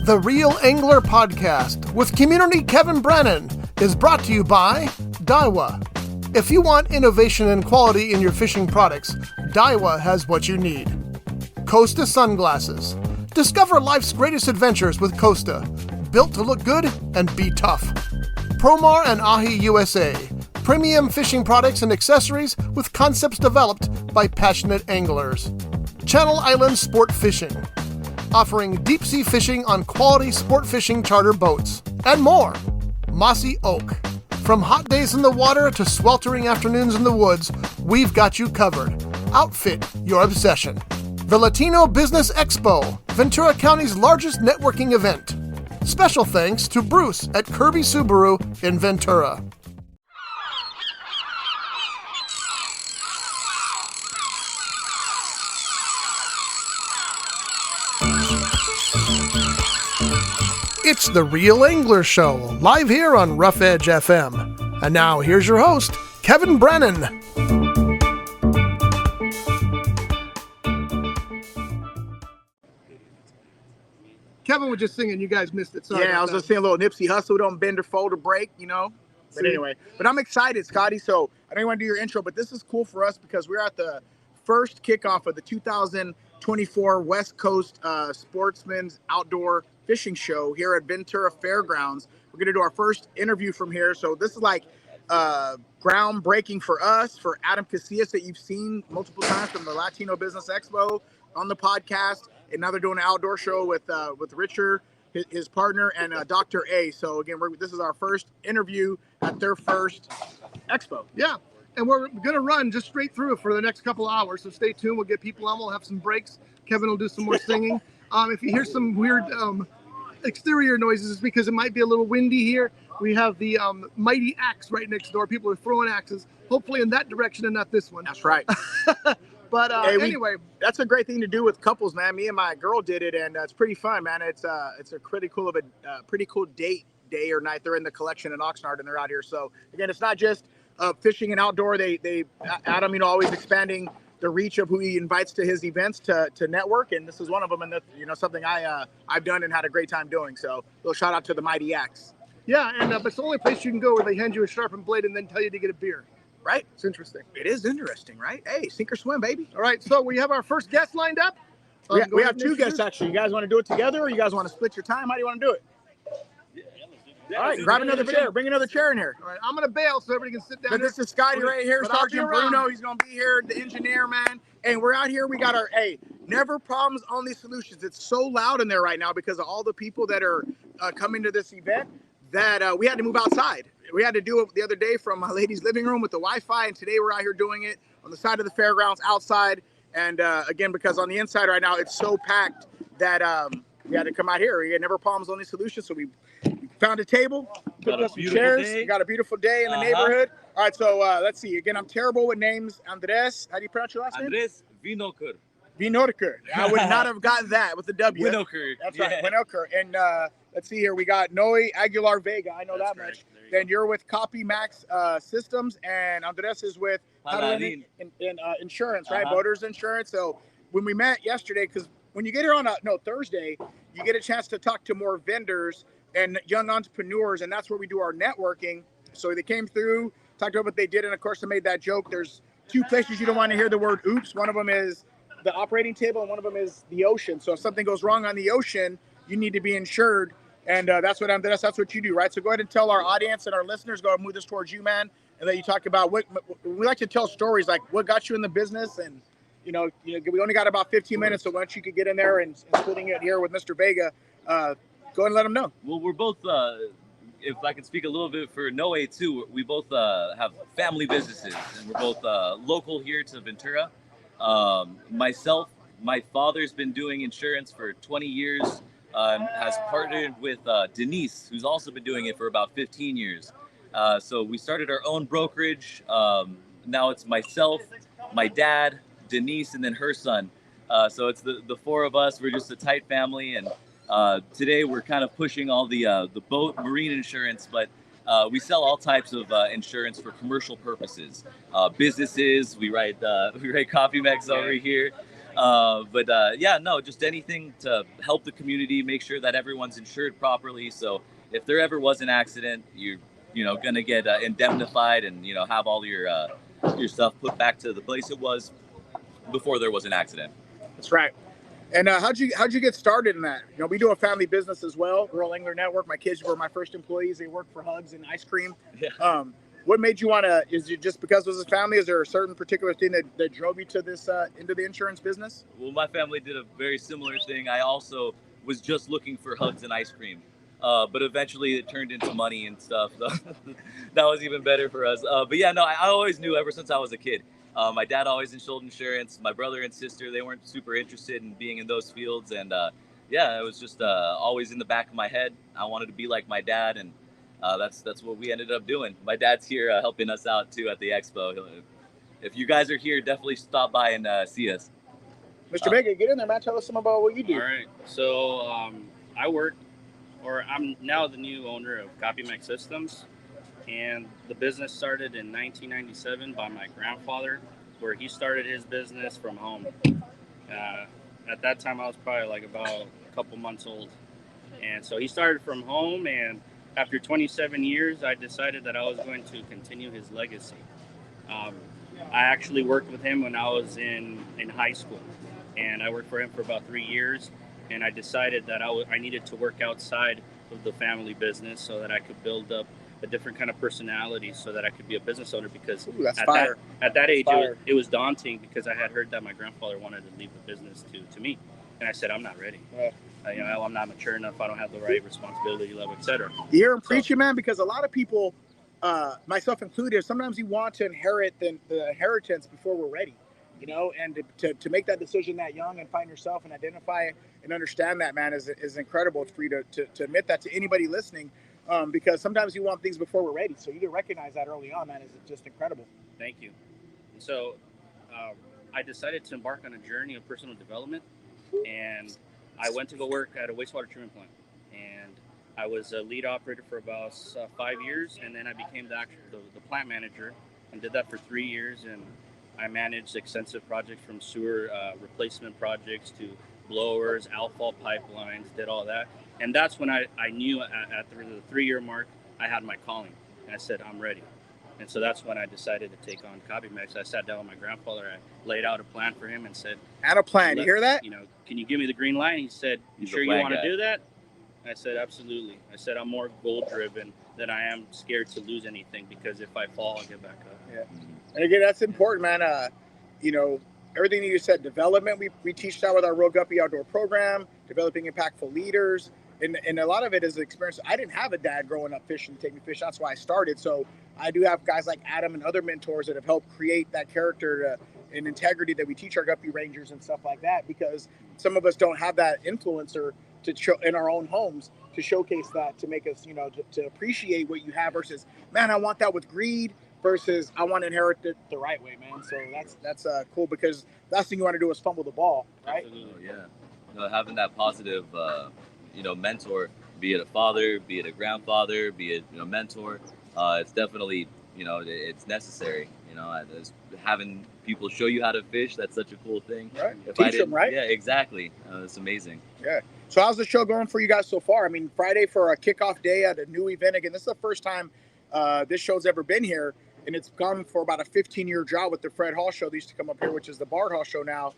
The Real Angler Podcast with community Kevin Brannon is brought to you by Daiwa. If you want innovation and quality in your fishing products, Daiwa has what you need. Costa Sunglasses. Discover life's greatest adventures with Costa. Built to look good and be tough. Promar and Ahi USA. Premium fishing products and accessories with concepts developed by passionate anglers. Channel Island Sport Fishing. Offering deep-sea fishing on quality sport fishing charter boats. And more. Mossy Oak. From hot days in the water to sweltering afternoons in the woods, we've got you covered. Outfit your obsession. The Latino Business Expo, Ventura County's largest networking event. Special thanks to Bruce at Kirby Subaru in Ventura. It's the Real Angler Show, live here on Rough Edge FM. And now, here's your host, Kevin Brannon. Kevin was just singing, you guys missed it. Sorry. Yeah, I was just saying a little Nipsey Hussle, don't bend or fold or break, you know. But anyway, I'm excited, Scotty. So I don't want to do your intro, but this is cool for us because we're at the first kickoff of the 2024 West Coast Sportsman's Outdoor Fishing Show here at Ventura Fairgrounds. We're going to do our first interview from here. So this is like groundbreaking for us, for Adam Casillas that you've seen multiple times from the Latino Business Expo on the podcast. And now they're doing an outdoor show with Richard, his partner, and Dr. A. So again, this is our first interview at their first expo. Yeah, and we're going to run just straight through for the next couple of hours. So stay tuned. We'll get people on. We'll have some breaks. Kevin will do some more singing. If you hear some weird exterior noises, it's because it might be a little windy here. We have the mighty axe right next door. People are throwing axes, hopefully in that direction and not this one. That's right. But anyway, that's a great thing to do with couples, man. Me and my girl did it, and it's pretty fun, man. It's a pretty cool day or night. They're in the collection in Oxnard, and they're out here. So again, it's not just fishing and outdoor. Adam, always expanding the reach of who he invites to his events to network, and this is one of them, and that's something I've done and had a great time doing. So a little shout out to the Mighty Axe. Yeah, and but it's the only place you can go where they hand you a sharpened blade and then tell you to get a beer. Right? It's interesting. It is interesting, right? Hey, sink or swim, baby. All right, so we have our first guest lined up. We have two guests, actually. You guys want to do it together, or you guys want to split your time? How do you want to do it? All right, grab another chair. Bring another chair in here. All right, I'm going to bail so everybody can sit down. But this is Scotty right here, Sergeant Bruno. He's going to be here, the engineer, man. And we're out here. We got our, never problems, only solutions. It's so loud in there right now because of all the people that are coming to this event that we had to move outside. We had to do it the other day from my lady's living room with the Wi-Fi, and today we're out here doing it on the side of the fairgrounds outside. And again, because on the inside right now, it's so packed that we had to come out here. We had never problems, only solutions. So we found a table, put up some chairs. We got a beautiful day in the neighborhood. All right, so let's see. Again, I'm terrible with names. Andres, how do you pronounce your last name? Andres Winokur. Winokur. I would not have gotten that with the W. Winokur. That's right, Winokur. And let's see here. We got Noe Aguilar Vega. I know that much. Then you're with Copy Max Systems, and Andres is with Paladin insurance, right? Boaters insurance. So when we met yesterday, because when you get here on Thursday, you get a chance to talk to more vendors and young entrepreneurs, and that's where we do our networking. So they came through, talked about what they did, and of course I made that joke. There's two places you don't want to hear the word oops. One of them is the operating table, and one of them is the ocean. So if something goes wrong on the ocean, you need to be insured. And that's what you do, right? So go ahead and tell our audience and our listeners, go ahead and move this towards you, man, and let you talk about what we like to tell stories, like what got you in the business. And, we only got about 15 minutes, so once you could get in there and splitting it here with Mr. Vega, go ahead and let them know. Well, we're both, if I can speak a little bit for Noe too, we both have family businesses, and we're both local here to Ventura. Myself, my father's been doing insurance for 20 years. Has partnered with Denise, who's also been doing it for about 15 years. So we started our own brokerage. Now it's myself, my dad, Denise, and then her son. So it's the four of us. We're just a tight family. And today we're kind of pushing all the boat marine insurance, but we sell all types of insurance for commercial purposes. Businesses, we write Coffee Max over here. Yeah, no, just anything to help the community, make sure that everyone's insured properly. So if there ever was an accident, you're gonna get indemnified and have all your stuff put back to the place it was before there was an accident. That's right. And how'd you get started in that? We do a family business as well, Rural Angler Network. My kids were my first employees. They work for Hugs and ice cream. Yeah. What made you want to? Is it just because it was a family? Is there a certain particular thing that drove you to this into the insurance business? Well, my family did a very similar thing. I also was just looking for Hugs and ice cream, but eventually it turned into money and stuff. So that was even better for us. But yeah, no, I always knew ever since I was a kid. My dad always insured insurance. My brother and sister, they weren't super interested in being in those fields. And yeah, it was just always in the back of my head. I wanted to be like my dad. And that's what we ended up doing. My dad's here helping us out too at the expo. If you guys are here, definitely stop by and see us. Mr. Baker, get in there, man. Tell us some about what you do. All right. So I'm now the new owner of CopyMax Systems. And the business started in 1997 by my grandfather, where he started his business from home. At that time, I was probably like about a couple months old. And so he started from home, and after 27 years, I decided that I was going to continue his legacy. I actually worked with him when I was in high school, and I worked for him for about 3 years. And I decided that I needed to work outside of the family business so that I could build up a different kind of personality so that I could be a business owner, because at that age it was daunting, because I had heard that my grandfather wanted to leave the business to me, and I said I'm not ready. I'm not mature enough. I don't have the right responsibility level, etc. You hear him preaching, man, because a lot of people, myself included, sometimes you want to inherit the inheritance before we're ready, and to make that decision that young and find yourself and identify and understand that, man, is incredible for you to admit that to anybody listening. Because sometimes you want things before we're ready. So you to recognize that early on, man, is just incredible. Thank you. So I decided to embark on a journey of personal development, and I went to go work at a wastewater treatment plant. And I was a lead operator for about 5 years, and then I became the plant manager and did that for 3 years. And I managed extensive projects, from sewer replacement projects to blowers, outfall pipelines, did all that. And that's when I knew at the 3-year mark, I had my calling. And I said, I'm ready. And so that's when I decided to take on CopyMax. I sat down with my grandfather. I laid out a plan for him and said, "Had a plan. You hear that? Can you give me the green light?" He said, "You sure you want to do that?" I said, "Absolutely." I said, "I'm more goal-driven than I am scared to lose anything, because if I fall, I'll get back up." Yeah. And again, that's important, man. Everything that you said, development, we teach that with our Real Guppy Outdoor program, developing impactful leaders. And a lot of it is experience. I didn't have a dad growing up fishing to take me fishing. That's why I started. So I do have guys like Adam and other mentors that have helped create that character and integrity that we teach our Guppy Rangers and stuff like that, because some of us don't have that influencer to show in our own homes to showcase that, to make us, to appreciate what you have versus, man, I want that with greed, versus I want to inherit it the right way, man. So that's cool, because last thing you want to do is fumble the ball, right? Absolutely, yeah. Having that positive, mentor, be it a father, be it a grandfather, be it a mentor, it's definitely it's necessary. Having people show you how to fish, that's such a cool thing. Right. Teach them, right? Yeah, exactly. It's amazing. Yeah. So how's the show going for you guys so far? I mean, Friday for a kickoff day at a new event. Again, this is the first time this show's ever been here, and it's gone for about a 15-year drought with the Fred Hall show. They used to come up here, which is the Bard Hall show now.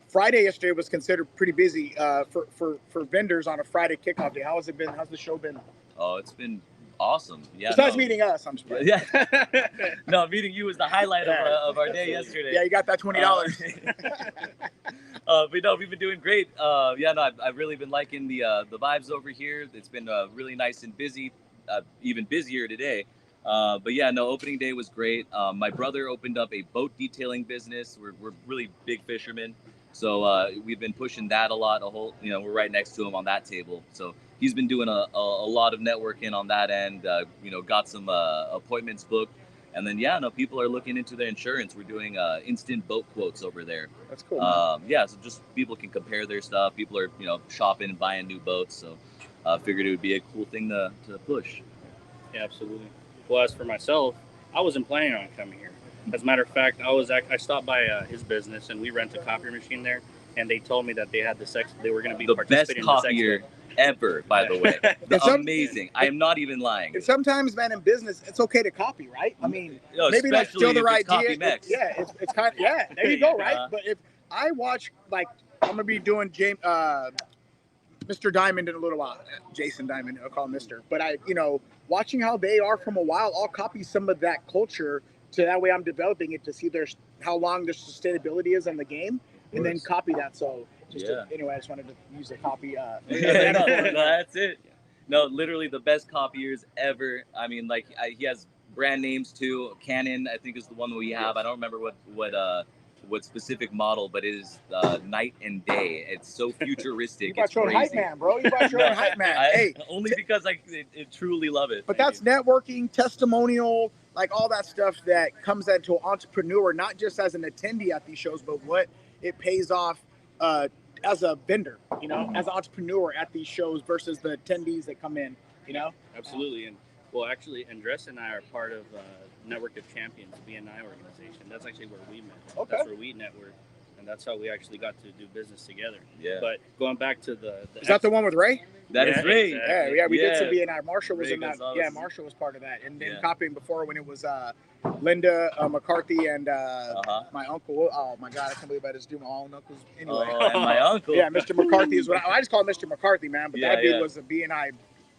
Friday yesterday was considered pretty busy for vendors on a Friday kickoff day. How has it been? How's the show been? Oh, it's been awesome. Yeah. Besides meeting us, I'm surprised. Yeah. No, meeting you was the highlight of our day yesterday. Yeah, you got that $20. But no, we've been doing great. I've really been liking the vibes over here. It's been really nice and busy, even busier today. But yeah, no, opening day was great. My brother opened up a boat detailing business. We're really big fishermen. So we've been pushing that a lot. We're right next to him on that table. So he's been doing a lot of networking on that end. Got some appointments booked. And then, people are looking into their insurance. We're doing instant boat quotes over there. That's cool. So just people can compare their stuff. People are, shopping and buying new boats. So figured it would be a cool thing to push. Yeah, absolutely. Well, as for myself, I wasn't planning on coming here. As a matter of fact, I stopped by his business, and we rent a coffee machine there. and they told me that they had they were going to be the best participating in this copier expo. ever, by the way. Some- Amazing. I am not even lying. And sometimes, man, in business, it's okay to copy, right? I mean, Yo, maybe not especially steal the if right it's copy idea. Mex. Yeah, it's kind of, yeah, there you go, right? Yeah. But if I watch, like, I'm going to be doing Mr. Diamond in a little while. Jason Diamond, I'll call him Mr. But watching how they are from a while, I'll copy some of that culture, so that way I'm developing it to see how long their sustainability is in the game, and then copy that. So anyway, I just wanted to use the copy. No, that's it. No, literally the best copiers ever. I mean, like he has brand names too. Canon, I think, is the one that we have. I don't remember what specific model, but it is night and day. It's so futuristic. You brought your own hype man, bro. You brought your own hype man. Hey, only because I truly love it. But that's networking, testimonial, like all that stuff that comes into an entrepreneur, not just as an attendee at these shows, but what it pays off as a vendor, as an entrepreneur at these shows versus the attendees that come in, Absolutely. And well, actually, Andres and I are part of Network of Champions, BNI organization. That's actually where we met. Okay. That's where we networked, and that's how we actually got to do business together. Yeah. But going back to the is that the one with Ray? That is Ray. Exactly. Yeah, we did some BNI. Marshall was Ray in that. Gonzalez. Yeah, Marshall was part of that, and then copying before when it was Linda McCarthy and my uncle. Oh my God, I can't believe I just do my own uncles. Anyway, and my uncle. Yeah, Mr. McCarthy is what I just call him Mr. McCarthy, man. But that dude Yeah. was a BNI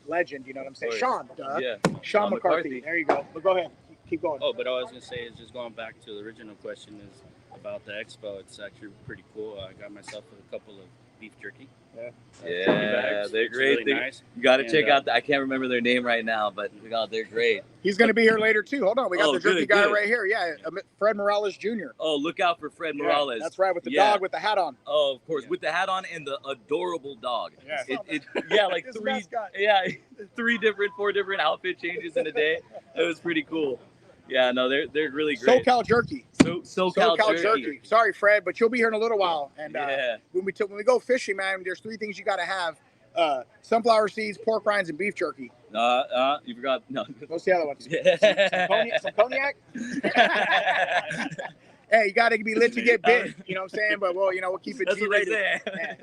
legend. You know what I'm saying? Of Sean, course. Yeah. Sean McCarthy. There you go. But go ahead. Keep going. Oh, but all I was going to say is just going back to the original question is about the expo. It's actually pretty cool. I got myself a couple of beef jerky. Yeah, they're It's great. really nice. You got to And, check out. I can't remember their name right now, but they're great. He's going to be here later too. Hold on, we got the jerky guy good. right here. Yeah, Fred Morales Jr. Oh, look out for Fred Morales. That's right, with the dog with the hat on. Oh, of course, with the hat on and the adorable dog. Yeah, like His three, mascot. four different outfit changes in a day. It was pretty cool. Yeah, no, they're really great. SoCal Jerky. SoCal Jerky. Sorry, Fred, but you'll be here in a little while. And Yeah. when we go fishing, man, there's 3 things you got to have: sunflower seeds, pork rinds, and beef jerky. You forgot. No. What's the other ones? Some cognac? Hey, you got to be lit to get bit. You know what I'm saying? But we'll keep it That's what they G-rated. say. Yeah.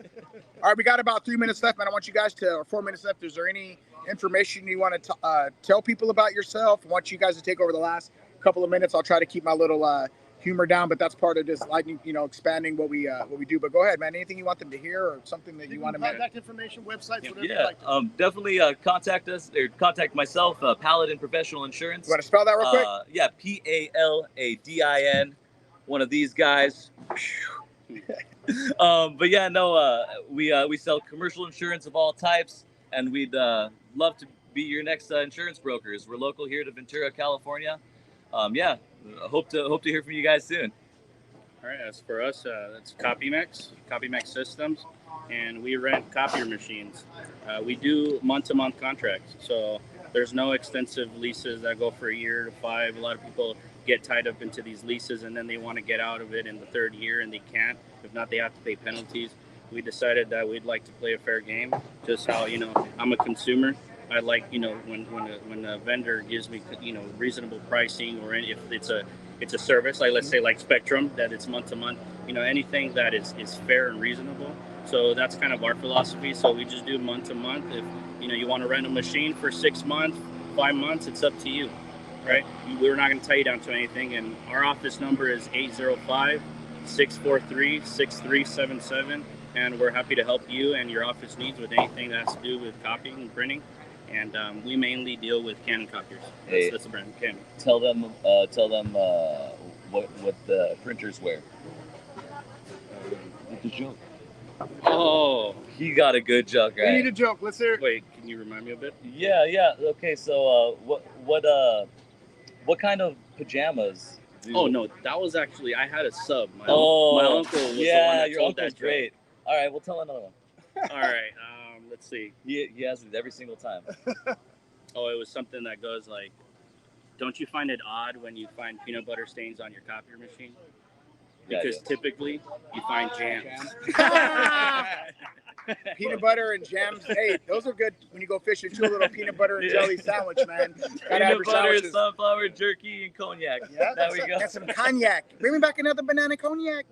All right, we got about 3 minutes left, man. I want you guys or 4 minutes left. Is there any information you want to tell people about yourself? I want you guys to take over the last couple of minutes. I'll try to keep my little humor down, but that's part of this, like, expanding what we do. But go ahead, man. Anything you want them to hear or something that you want to make? Contact information, websites, whatever you Yeah, like to. definitely contact us or contact myself, Paladin Professional Insurance. You want to spell that real quick? Yeah, Paladin. One of these guys. But yeah, no, we sell commercial insurance of all types, and we'd love to be your next insurance brokers. We're local here to Ventura, California. Yeah, hope to hear from you guys soon. All right, as for us, that's CopyMex Systems, and we rent copier machines. We do month-to-month contracts, so there's no extensive leases that go for a year to 5. A lot of people get tied up into these leases, and then they want to get out of it in the 3rd year, and they can't. If not, they have to pay penalties. We decided that we'd like to play a fair game, just how, I'm a consumer. I like, when a vendor gives me, reasonable pricing, or if it's a service, like let's say like Spectrum, that it's month to month, anything that is fair and reasonable. So that's kind of our philosophy. So we just do month to month. If, you want to rent a machine for 6 months, 5 months, it's up to you, right? We're not going to tie you down to anything. And our office number is 805-643-6377. And we're happy to help you and your office needs with anything that has to do with copying and printing. And we mainly deal with Canon copiers. That's the brand, Canon. Tell them what the printers wear. The joke. Oh, He got a good joke, right? We need a joke. Let's hear it. wait, can you remind me a bit? Yeah. Okay, so what kind of pajamas? Oh no, that was actually, I had a sub. My uncle was the one that your told uncle's that great. All right, we'll tell another one. joke. All right, let's see. He has it every single time. Oh, it was something that goes like, don't you find it odd when you find peanut butter stains on your copier machine? Because typically you find jams. Peanut butter and jams. Hey, those are good when you go fishing too. A little peanut butter and jelly sandwich, man. Gotta have your Peanut butter, sandwiches. sunflower, jerky, and cognac. Yeah, There we go. Got some cognac. Bring me back another banana cognac.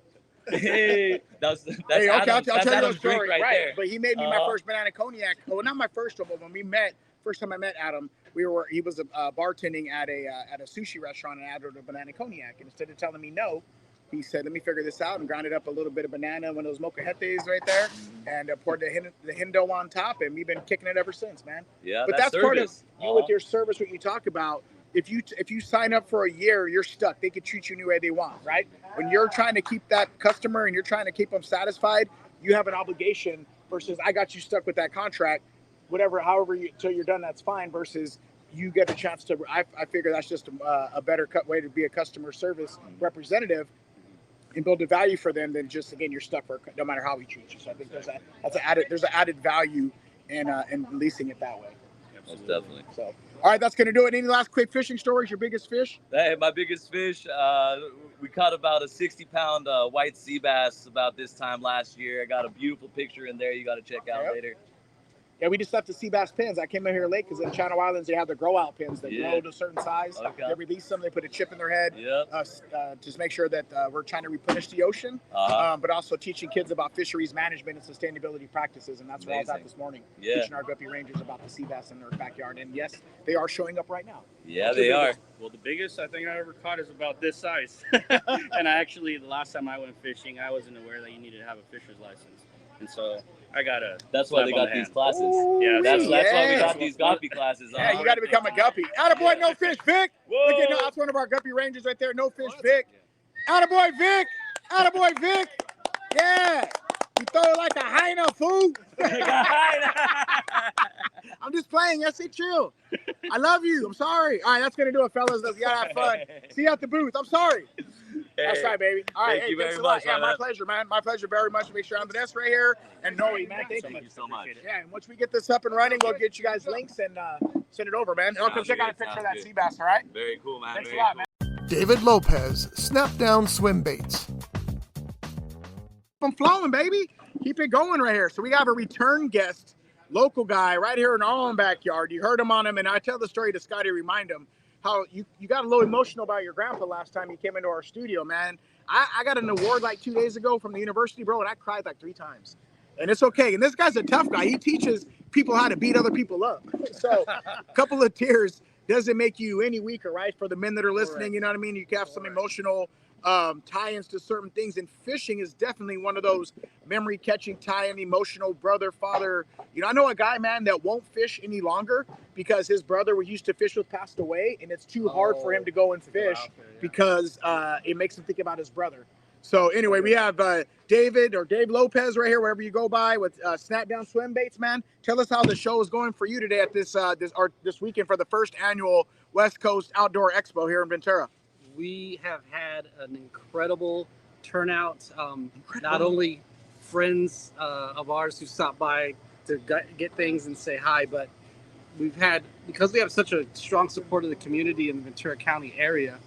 Hey, that's Hey, okay, Adam's, I'll that's tell you a Adam's drink story. right there. But he made me my first banana cognac. Well, not my first one, but when we met, first time I met Adam, he was bartending at a sushi restaurant, and I ordered a banana cognac. And instead of telling me no, he said, "Let me figure this out," and grinded up a little bit of banana, one of those mocajetes right there, and poured the hindo on top, and we've been kicking it ever since, man. Yeah, But that's part of you with your service. What you talk about. If you sign up for a year, you're stuck. They could treat you any way they want, right? When you're trying to keep that customer and you're trying to keep them satisfied, you have an obligation versus I got you stuck with that contract, however until you're done, that's fine. Versus you get the chance to. I figure that's just a better way to be a customer service representative and build a value for them than just again you're stuck for no matter how we treat you. So I think there's an added value in leasing it that way. Most definitely. So, all right, that's going to do it. Any last quick fishing stories? Your biggest fish? Hey, my biggest fish, we caught about a 60-pound white sea bass about this time last year. I got a beautiful picture in there you got to check out later. Yeah, we just left the sea bass pins. I came in here late because in Channel Islands they have the grow out pins that grow to a certain size. Okay. They release them. They put a chip in their head. Yep. Just make sure that we're trying to replenish the ocean, but also teaching kids about fisheries management and sustainability practices. And that's where I was at this morning, teaching our guppy rangers about the sea bass in their backyard. And yes, they are showing up right now. Yeah, they are. Well, the biggest I think I ever caught is about this size. And the last time I went fishing, I wasn't aware that you needed to have a fisher's license. And so I got a. That's why they got these classes. Yeah, that's why we got these guppy classes. Yeah, you got to become a guppy. Attaboy, no fish, Vic. Look at that's one of our guppy rangers right there. No fish, Vic. Attaboy, Vic. Attaboy, Vic. Yeah. You throw it like a hyena, fool. I'm just playing. Yes, say chill. I love you. I'm sorry. All right, that's going to do it, fellas. You got to have fun. See you at the booth. I'm sorry. Hey, that's right, baby. All right, thank you very much. much. Yeah, my pleasure, man. My pleasure very much. Make sure I'm Vanessa right here. And Noe, man, thank you so much. Yeah, and once we get this up and running, we'll get you guys links and send it over, man. And I'll come check out a picture of that sea bass, all right? Very cool, man. Thanks a lot, man. David Lopez, Snapdown Swimbaits. I'm flowing, baby. Keep it going right here. So we have a return guest, local guy right here in our own backyard. You heard him on him, and I tell the story to Scotty to remind him how you got a little emotional about your grandpa last time you came into our studio, man. I got an award like 2 days ago from the university, bro, and I cried like 3 times. And it's okay. And this guy's a tough guy. He teaches people how to beat other people up. So a couple of tears doesn't make you any weaker, right? For the men that are listening, you know what I mean? You can have some emotional tie-ins to certain things, and fishing is definitely one of those memory-catching tie-in, emotional brother, father. You know, I know a guy, man, that won't fish any longer because his brother who used to fish with passed away, and it's too hard for him to go and fish because it makes him think about his brother. So anyway, we have Dave Lopez right here, wherever you go by, with Snapdown Swimbaits, man. Tell us how the show is going for you today at this weekend for the first annual West Coast Outdoor Expo here in Ventura. We have had an incredible turnout. Not only friends of ours who stopped by to get things and say hi, but we've had, because we have such a strong support of the community in the Ventura County area,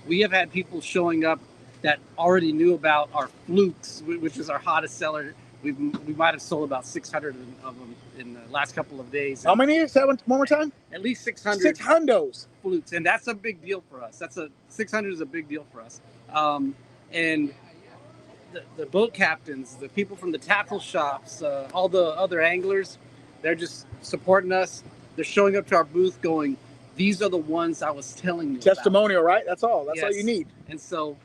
we have had people showing up that already knew about our flukes, which is our hottest seller. We might have sold about 600 of them in the last couple of days. How many? Say one more time. At least 600. 600 flukes, and that's a big deal for us. 600 is a big deal for us. And the boat captains, the people from the tackle shops, all the other anglers, they're just supporting us. They're showing up to our booth going, these are the ones I was telling you Testimonial, about. Right? That's all. That's all you need. And so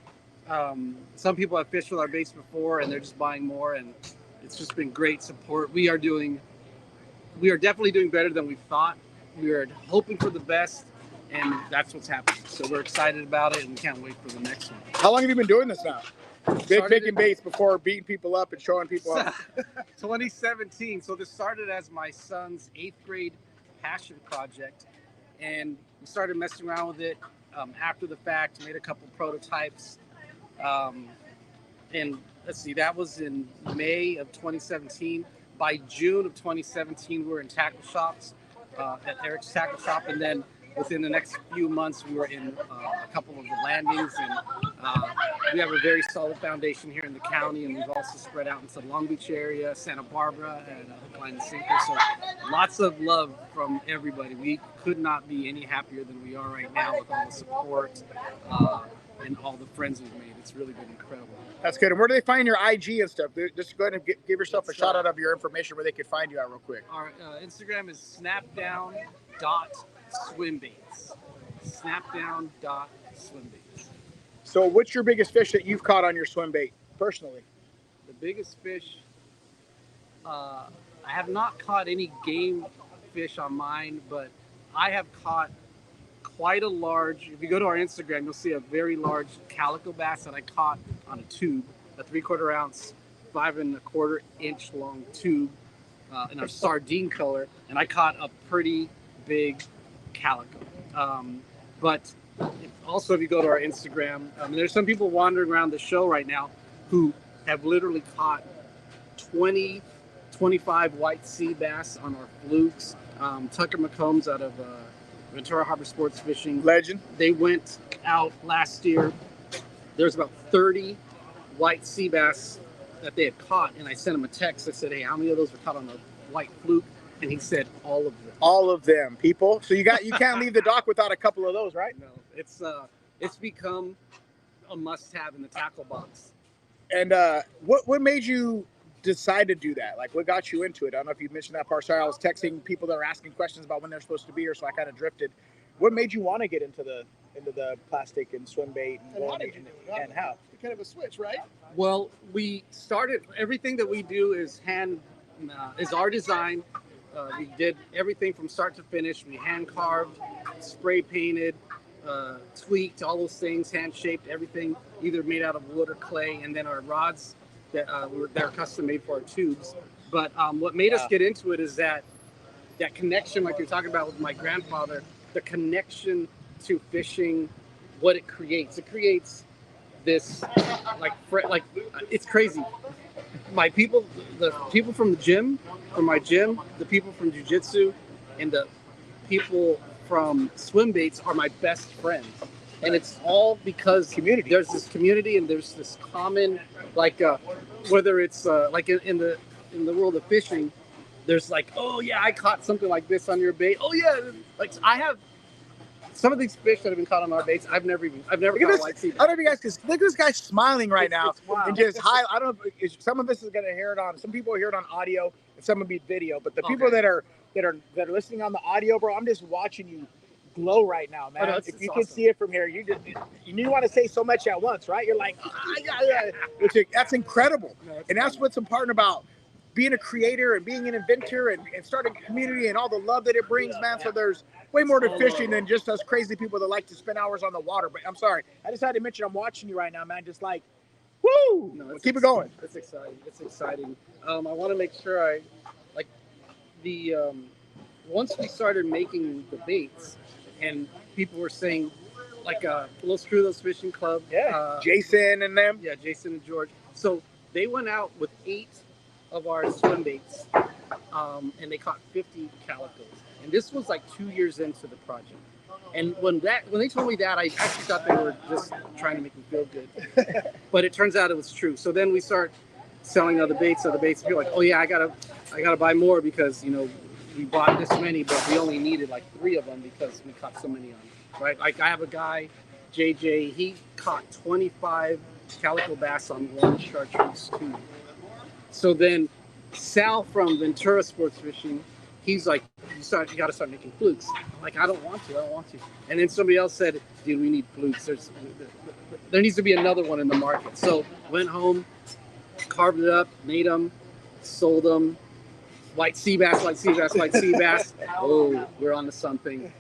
some people have fished with our baits before, and they're just buying more, and it's just been great support. We are definitely doing better than we thought. We are hoping for the best, and that's what's happening. So we're excited about it and can't wait for the next one. How long have you been doing this now? Picking baits before beating people up and showing people up. 2017. So this started as my son's 8th grade passion project, and we started messing around with it after the fact, made a couple prototypes. And let's see, that was in May of 2017. By June of 2017, we were in tackle shops, at Eric's Tackle Shop. And then within the next few months, we were in a couple of the landings. And we have a very solid foundation here in the county. And we've also spread out into the Long Beach area, Santa Barbara, and Hook, Line, and Sinker. So lots of love from everybody. We could not be any happier than we are right now with all the support. and all the friends we've made. It's really been incredible. That's good. And where do they find your IG and stuff? Just go ahead and give yourself a shout out of your information where they can find you at real quick. Our Instagram is snapdown.swimbaits. Snapdown.swimbaits. So what's your biggest fish that you've caught on your swim bait personally? The biggest fish, I have not caught any game fish on mine, but I have caught quite a large, if you go to our Instagram, you'll see a very large calico bass that I caught on a tube, a 3/4 ounce, 5 1/4 inch long tube in a sardine color, and I caught a pretty big calico. But also, if you go to our Instagram, there's some people wandering around the show right now who have literally caught 20, 25 white sea bass on our flukes. Tucker McCombs out of Ventura Harbor Sports Fishing. Legend. They went out last year. There's about 30 white sea bass that they had caught, and I sent him a text. I said, hey, how many of those were caught on a white fluke? And he said, all of them. All of them, people. So you can't leave the dock without a couple of those, right? No, it's become a must-have in the tackle box. And what made you decide to do that? Like, what got you into it? I don't know if you mentioned that part. Sorry, I was texting people that are asking questions about when they're supposed to be here, so I kind of drifted. What made you want to get into the plastic and swim bait and how? Kind of a switch, right? Well, we started, everything that we do is is our design. We did everything from start to finish. We hand carved, spray painted, tweaked, all those things, hand shaped, everything either made out of wood or clay. And then our rods that they're custom made for our tubes. But what made us get into it is that connection, like you're talking about with my grandfather, the connection to fishing, what it creates. It creates this like it's crazy. The people from the gym, from my gym, the people from jiu-jitsu, and the people from swim baits are my best friends. And it's all because community. There's this community, and there's this common, whether it's in the world of fishing, there's like, oh yeah, I caught something like this on your bait. Oh yeah, like I have some of these fish that have been caught on our baits. I've never caught a white sea bass. I don't know if you guys can look at this guy smiling right now and just I don't know if some of this is gonna hear it on. Some people hear it on audio, and some will be video. But the people that are listening on the audio, bro, I'm just watching you glow right now, man. If you can see it from here, you want to say so much at once, right? You're like, that's incredible. And that's what's important about being a creator and being an inventor and starting a community and all the love that it brings, man. So there's way more to fishing than just us crazy people that like to spend hours on the water. But I'm sorry, I just had to mention I'm watching you right now, man. Just like, woo! No, keep it going. It's exciting. It's exciting. I want to make sure once we started making the baits, and people were saying, Los Crudos Fishing Club. Yeah, Jason and them. Yeah, Jason and George. So they went out with 8 of our swim baits, and they caught 50 calicos. And this was like 2 years into the project. And when they told me that, I actually thought they were just trying to make me feel good. But it turns out it was true. So then we start selling other baits. And you're like, oh yeah, I gotta buy more because we bought this many, but we only needed like 3 of them because we caught so many on them, right? Like I have a guy, JJ, he caught 25 calico bass on one chartreuse tube. So then Sal from Ventura Sports Fishing, he's like, you got to start making flukes. I'm like, I don't want to. And then somebody else said, dude, we need flukes. There needs to be another one in the market. So went home, carved it up, made them, sold them. White sea bass. Oh, we're on to something.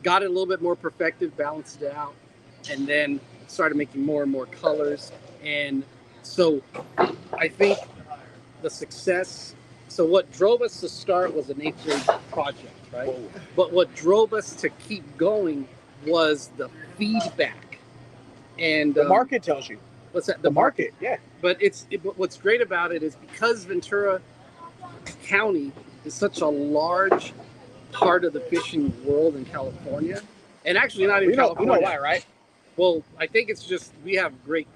Got it a little bit more perfected, balanced it out, and then started making more and more colors. And so I think the success, so what drove us to start was an 8th grade project, right? Whoa. But what drove us to keep going was the feedback. And the market tells you. What's that? The market, yeah. But what's great about it is because Ventura County is such a large part of the fishing world in California, and actually not in California. You know why, right? Well, I think it's just we have great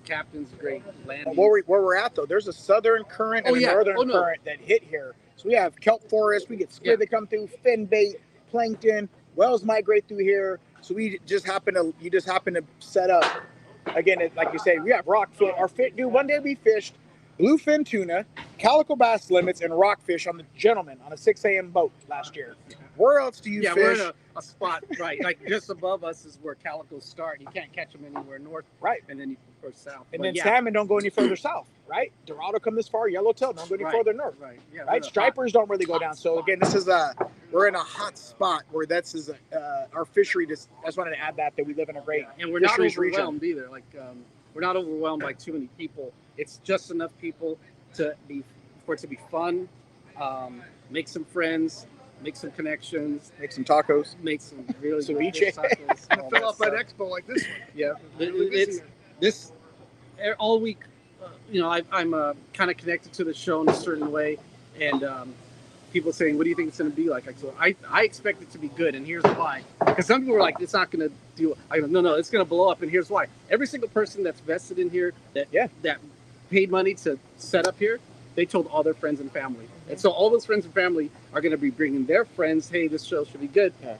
captains, great land. Where we're at though, there's a southern current and a northern current that hit here. So we have kelp forest, we get squid that come through, fin bait, plankton, whales migrate through here. So you just happen to set up. Again, like you say, we have rockfish. Dude, one day we fished bluefin tuna, calico bass limits, and rockfish on the Gentleman on a 6 a.m. boat last year. Where else do you fish? We're in a spot, right? Like just above us is where calicos start. You can't catch them anywhere north, right? And then you go south. And then salmon don't go any further south, right? Dorado come this far, yellowtail don't go any further north, right? Yeah, right. Stripers don't really go down. So again, we're in a hot spot where our fishery. I just wanted to add that we live in a great and we're not overwhelmed either. Like we're not overwhelmed by too many people. It's just enough people for it to be fun, make some friends, make some connections, make some tacos, make some really good tacos. And fill up an expo like this one. Yeah, it's this all week. I'm kind of connected to the show in a certain way, and people saying, "What do you think it's going to be like?" I expect it to be good, and here's why. Because some people are like, "It's not going to do." I go, "No, it's going to blow up," and here's why. Every single person that's vested in here that paid money to set up here, they told all their friends and family. And so all those friends and family are going to be bringing their friends. Hey, this show should be good. Yeah.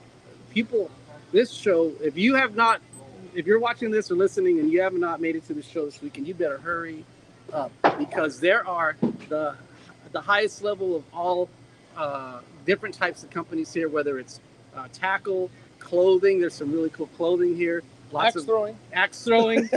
People, this show, if you're watching this or listening and you have not made it to the show this weekend, you better hurry up, because there are the highest level of all different types of companies here, whether it's tackle, clothing. There's some really cool clothing here. Axe throwing.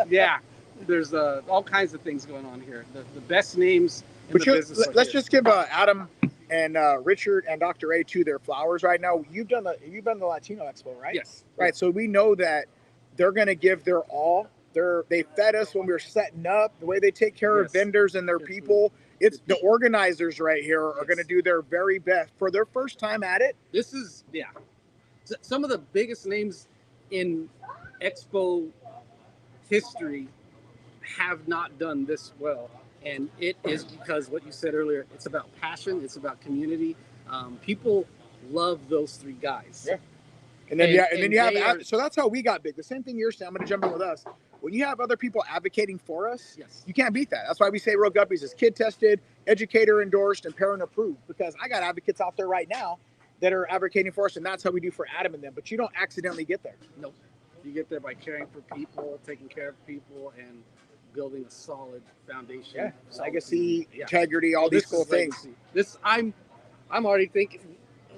Yeah. There's all kinds of things going on here. The best names in the business. Let's just give Adam and Richard and Dr. A to their flowers right now. You've done the Latino Expo, right? Yes. Right. So we know that they're going to give their all. They fed us when we were setting up. The way they take care of vendors and their people. It's the organizers right here are going to do their very best for their first time at it. This is some of the biggest names in Expo history have not done this well, and it is because what you said earlier. It's about passion. It's about community. People love those three guys. Yeah, and then you have. So that's how we got big. The same thing you're saying. I'm going to jump in with us. When you have other people advocating for us, you can't beat that. That's why we say Real Guppies is kid tested, educator endorsed, and parent approved. Because I got advocates out there right now that are advocating for us, and that's how we do for Adam and them. But you don't accidentally get there. Nope. You get there by caring for people, taking care of people, and building a solid foundation. Yeah, legacy, integrity, all these cool things. I'm already thinking.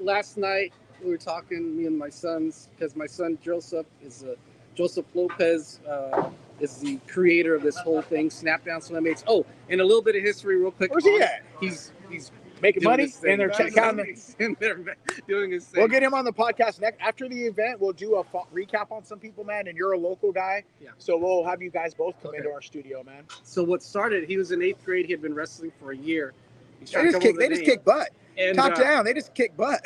Last night we were talking, me and my sons, because my son Joseph Lopez is the creator of this whole thing, Snapdown Swimbaits. Oh, and a little bit of history real quick. Where's he at? He's making money, and they're doing his thing. We'll get him on the podcast next. After the event, we'll do a recap on some people, man, and you're a local guy. Yeah. So we'll have you guys both come into our studio, man. So what started, he was in 8th grade. He had been wrestling for a year. They just kick butt. And, top down, they just kick butt.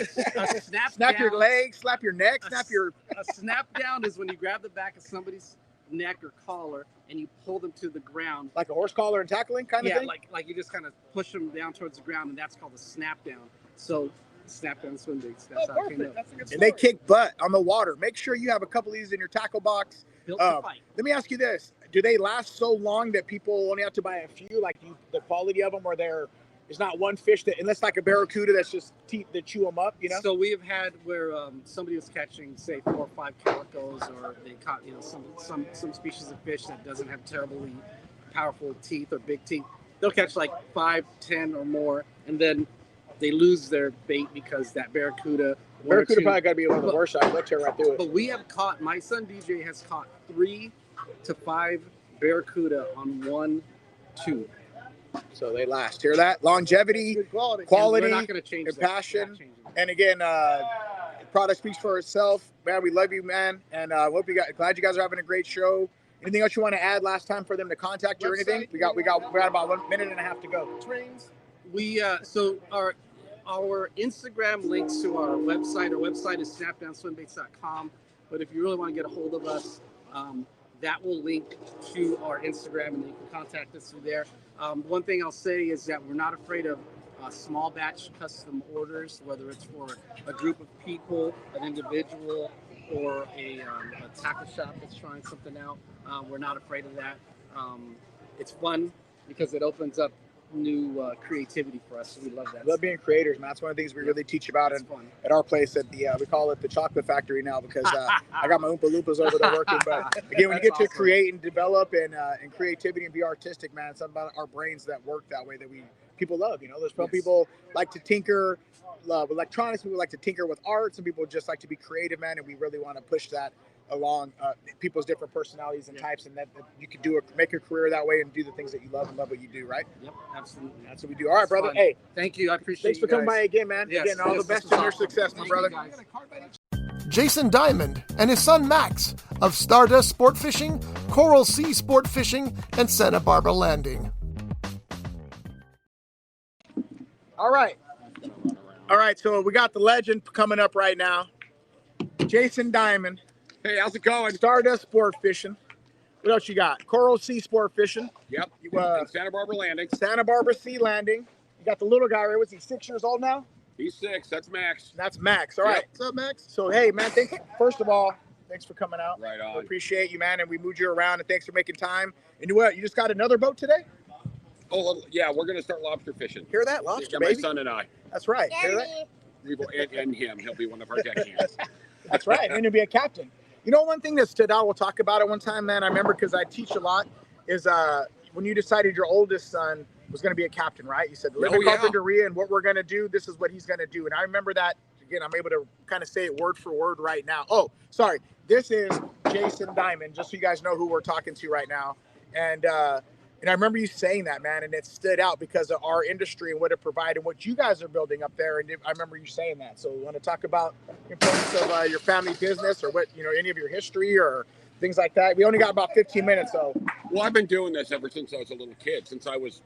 Snap your legs, slap your neck, A snap down is when you grab the back of somebody's neck or collar and you pull them to the ground, like a horse collar and tackling kind of thing. Yeah, like you just kind of push them down towards the ground, and that's called a snap down. So Snapdown Swimbaits. That's how it came up. And they kick butt on the water. Make sure you have a couple of these in your tackle box. Built to fight. Let me ask you this: do they last so long that people only have to buy a few? Like the quality of them, or there's not one fish that, unless like a barracuda that's just teeth that chew them up, So we have had where somebody was catching, say, 4 or 5 calicos, or they caught, some species of fish that doesn't have terribly powerful teeth or big teeth. They'll catch like 5, 10 or more, and then they lose their bait because that barracuda. Barracuda probably got to be one of the worst. I looked here right through it. But we have caught. My son DJ has caught 3 to 5 barracuda on one tube. So they last. Hear that? Longevity, quality, and passion. And again, the product speaks for itself. Man, we love you, man. And glad you guys are having a great show. Anything else you want to add last time for them to contact you or anything? We got about 1 minute and a half to go. So our Instagram links to our website. Our website is snapdownswimbaits.com. But if you really want to get a hold of us, that will link to our Instagram, and you can contact us through there. One thing I'll say is that we're not afraid of small batch custom orders, whether it's for a group of people, an individual, or a tackle shop that's trying something out. We're not afraid of that. It's fun because it opens up creativity for us. So we love that. I love being creators, man. That's one of the things we really teach about at our place at the we call it the chocolate factory now, because I got my Oompa Loompas over there working. But again, when you get to create and develop and creativity and be artistic, man, it's something about our brains that work that way that people love. You know, there's some people like to tinker with electronics, people like to tinker with art, some people just like to be creative, man, and we really want to push that along people's different personalities and types, and that you can make your career that way and do the things that you love and love what you do, right? Yep, absolutely. That's what we do. All right, brother. Fun. Hey, thank you. I appreciate Thanks for coming by again, man. Yes, again, all the best in your success, my brother. Jason Diamond and his son Max of Stardust Sportfishing, Coral Sea Sportfishing, and Santa Barbara Landing. All right, so we got the legend coming up right now, Jason Diamond. Hey, how's it going? Stardust Sportfishing. What else you got? Coral Sea Sportfishing. Yep. And Santa Barbara Landing. Santa Barbara Sea Landing. You got the little guy right? Was he 6 years old now? He's 6. That's Max. That's Max. All right. Yep. What's up, Max? So, hey, man, first of all, thanks for coming out. Right on. We appreciate you, man, and we moved you around, and thanks for making time. And what? You just got another boat today? Oh, yeah, we're going to start lobster fishing. Hear that? Lobster, yeah, baby? my son and I. That's right. Hear that? And him. He'll be one of our deck hands. That's right. And he'll be a captain. You know, one thing that stood out, we'll talk about it one time, man, I remember because I teach a lot, is when you decided your oldest son was going to be a captain, right? You said, live in carpinteria, and what we're going to do, this is what he's going to do. And I remember that, again, I'm able to kind of say it word for word right now. Oh, sorry. This is Jason Diamond, just so you guys know who we're talking to right now. And I remember you saying that, man, and it stood out because of our industry and what it provided, and what you guys are building up there. And I remember you saying that. So we want to talk about the importance of your family business, or what, any of your history or things like that. We only got about 15 minutes, so. Well, I've been doing this ever since I was a little kid, since I was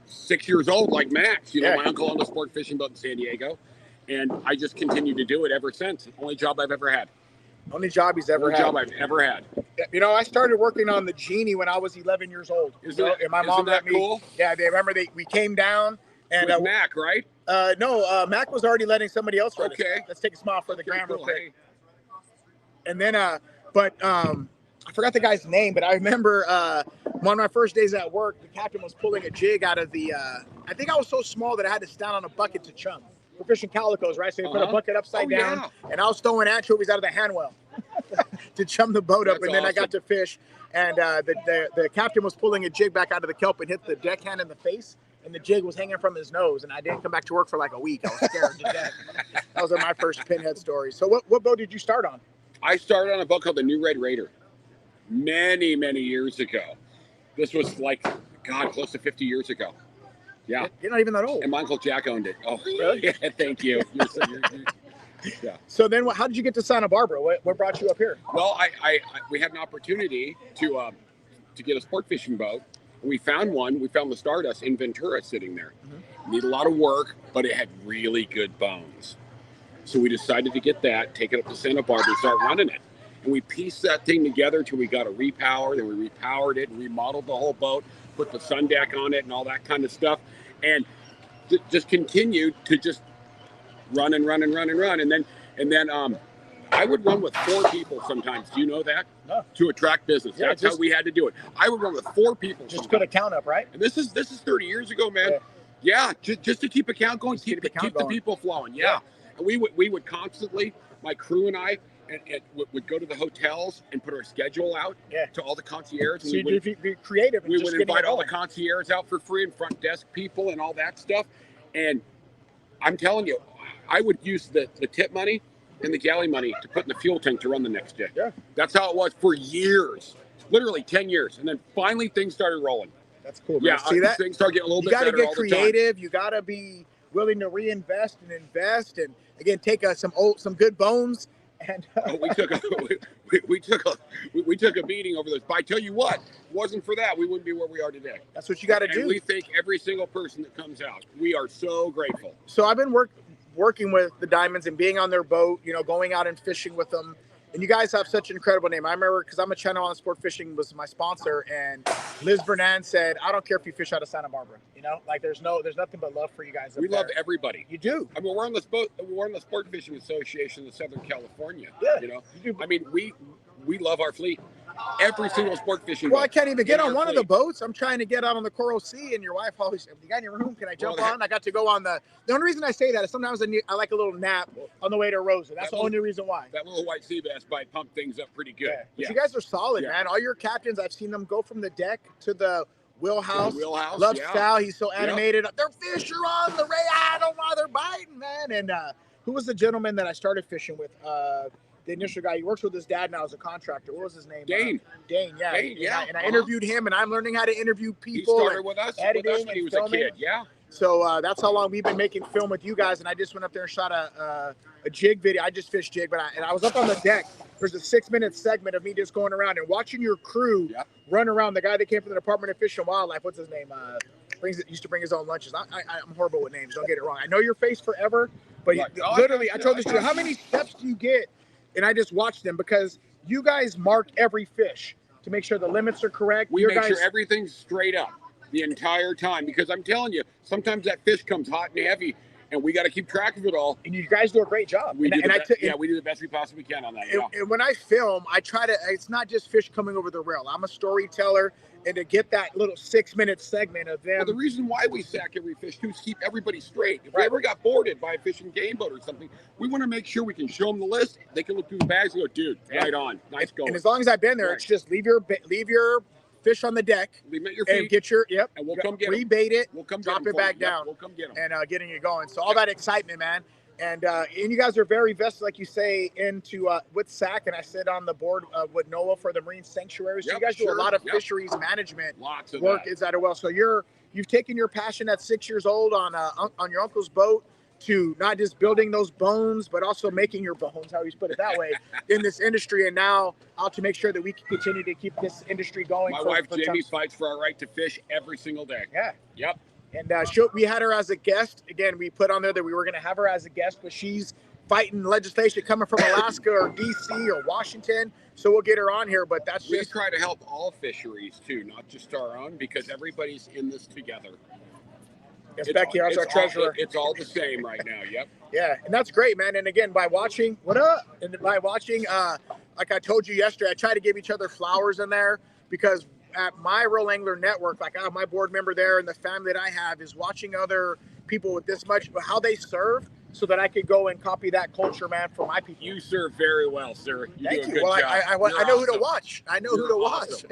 6 years old, like Max. My uncle owned a sport fishing boat in San Diego, and I just continued to do it ever since. Only job I've ever had. Only job he's ever had. Only job I've ever had. I started working on the Genie when I was 11 years old. Isn't that cool? Yeah, they remember we came down. And with Mac, right? No, Mac was already letting somebody else run. Okay. Let's take a smile for the gram real quick. Hey. And then, I forgot the guy's name, but I remember one of my first days at work, the captain was pulling a jig out of the, I think I was so small that I had to stand on a bucket to chum. We're fishing calicos, right? So you put a bucket upside down, and I was throwing anchovies out of the hand well to chum the boat up. That's and then awesome. I got to fish, and the captain was pulling a jig back out of the kelp and hit the deckhand in the face, and the jig was hanging from his nose, and I didn't come back to work for like a week. I was scared to death. That was my first pinhead story. So what boat did you start on? I started on a boat called the New Red Raider many, many years ago. This was like, God, close to 50 years ago. Yeah. You're not even that old. And my Uncle Jack owned it. Oh, really? Yeah, thank you. Yeah. So then how did you get to Santa Barbara? What brought you up here? Well, we had an opportunity to get a sport fishing boat. We found one. We found the Stardust in Ventura sitting there. Mm-hmm. Needed a lot of work, but it had really good bones. So we decided to get that, take it up to Santa Barbara, and start running it. And we pieced that thing together till we got a repower. Then we repowered it and remodeled the whole boat, put the sun deck on it and all that kind of stuff. And just continued to just run and run and run and run. And then I would run with 4 people sometimes. Do you know that? No. To attract business. Yeah, That's how we had to do it. I would run with 4 people. Just to put a count up, right? And this is 30 years ago, man. Yeah, just to keep a count going, keep the people flowing. Yeah. And we would constantly, my crew and I, would go to the hotels and put our schedule out to all the concierges. So you'd be creative. We would invite all the concierges out for free and front desk people and all that stuff. And I'm telling you, I would use the tip money and the galley money to put in the fuel tank to run the next day. Yeah. That's how it was for years, literally 10 years. And then finally things started rolling. That's cool. Man. Yeah, see that? Things start getting a little bit better. You got to get creative. You got to be willing to reinvest and invest. And again, take some good bones. And we took a beating over this. But I tell you what, if it wasn't for that, we wouldn't be where we are today. That's what you got to do. And we thank every single person that comes out. We are so grateful. So I've been working with the Diamonds and being on their boat, going out and fishing with them. And you guys have such an incredible name. I remember because I'm a channel on Sportfishing was my sponsor, and Liz Vernan said, "I don't care if you fish out of Santa Barbara. There's nothing but love for you guys." We love everybody. You do. I mean, we're on the Sportfishing Association of Southern California. Yeah. You do. I mean, we love our fleet. Every single sport fishing Well, boat I can't even get in on our one of the fleet. boats. I'm trying to get out on the Coral Sea, and your wife always, you got any room? Can I jump on? I got to go on the only reason I say that is sometimes I like a little nap on the way to Rosa. That's the only reason why. That little white sea bass bite pumped things up pretty good. Yeah. But you guys are solid, man. All your captains, I've seen them go from the deck to the wheelhouse. Love Sal. He's so animated. Their fish are on the ray. I don't know why they're biting, man. And who was the gentleman that I started fishing with? The initial guy. He works with his dad now as a contractor. What was his name? Dane. Dane, yeah. Dane, yeah. And I interviewed him, and I'm learning how to interview people. He started with us when he was a kid, yeah. So that's how long we've been making film with you guys. And I just went up there and shot a jig video. I just fished jig, but I was up on the deck. There's a 6-minute segment of me just going around and watching your crew run around. The guy that came from the Department of Fish and Wildlife, what's his name? Used to bring his own lunches. I'm horrible with names. Don't get it wrong. I know your face forever, but literally, I told this to you. How many steps do you get? And I just watched them because you guys mark every fish to make sure the limits are correct. We make sure everything's straight up the entire time, because I'm telling you, sometimes that fish comes hot and heavy, and we got to keep track of it all. And you guys do a great job. We do the best we possibly can on that. And when I film, I try to. It's not just fish coming over the rail. I'm a storyteller, and to get that little 6-minute segment of them. Well, the reason why we sack every fish too is keep everybody straight. If we ever got boarded by a fishing game boat or something, we want to make sure we can show them the list. They can look through the bags and go, dude, right on, nice going. And as long as I've been there, it's just leave your fish on the deck, leave them at your feet, and get your and we'll come get rebait it. We'll come drop it back down. We'll come get them and getting it going. So all that excitement, man. And you guys are very vested, like you say, into with SAC, and I sit on the board with NOAA for the marine sanctuaries. So you guys do a lot of fisheries management work. Is that well? So you've taken your passion at 6 years old on your uncle's boat to not just building those bones, but also making your bones, how you put it that way, in this industry, and now out to make sure that we can continue to keep this industry going. My wife Jamie fights for our right to fish every single day. Yeah. Yep. And we had her as a guest. Again, we put on there that we were going to have her as a guest, but she's fighting legislation coming from Alaska or DC or Washington. So we'll get her on here, but we try to help all fisheries too, not just our own, because everybody's in this together. Yes, Becky, our treasurer. It's all the same right now. Yep. Yeah, and that's great, man. And again, by watching, like I told you yesterday, I try to give each other flowers in there, because at my Real Angler Network, like I have my board member there, and the family that I have is watching other people with this much, but how they serve, so that I could go and copy that culture, man, for my people. You serve very well, sir. Thank do a you. good Well, job. I know who to watch. I know who to watch.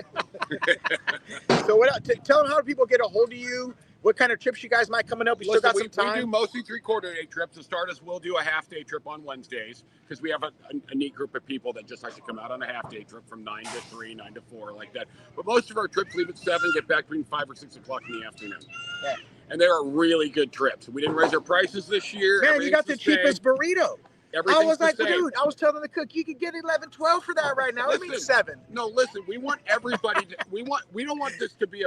So tell them how do people get a hold of you? What kind of trips you guys might coming up? We still got some time. We do mostly 3/4-day trips. The Stardust will do a half-day trip on Wednesdays, because we have a neat group of people that just like to come out on a half-day trip from 9 to 3, 9 to 4, like that. But most of our trips leave at 7, get back between 5 or 6 o'clock in the afternoon. Yeah. And they are really good trips. We didn't raise our prices this year. Man, you got the cheapest burrito. I was like, dude, I was telling the cook, you could get 11, 12 for that right now. It means 7. No, listen, we want everybody to, we don't want this to be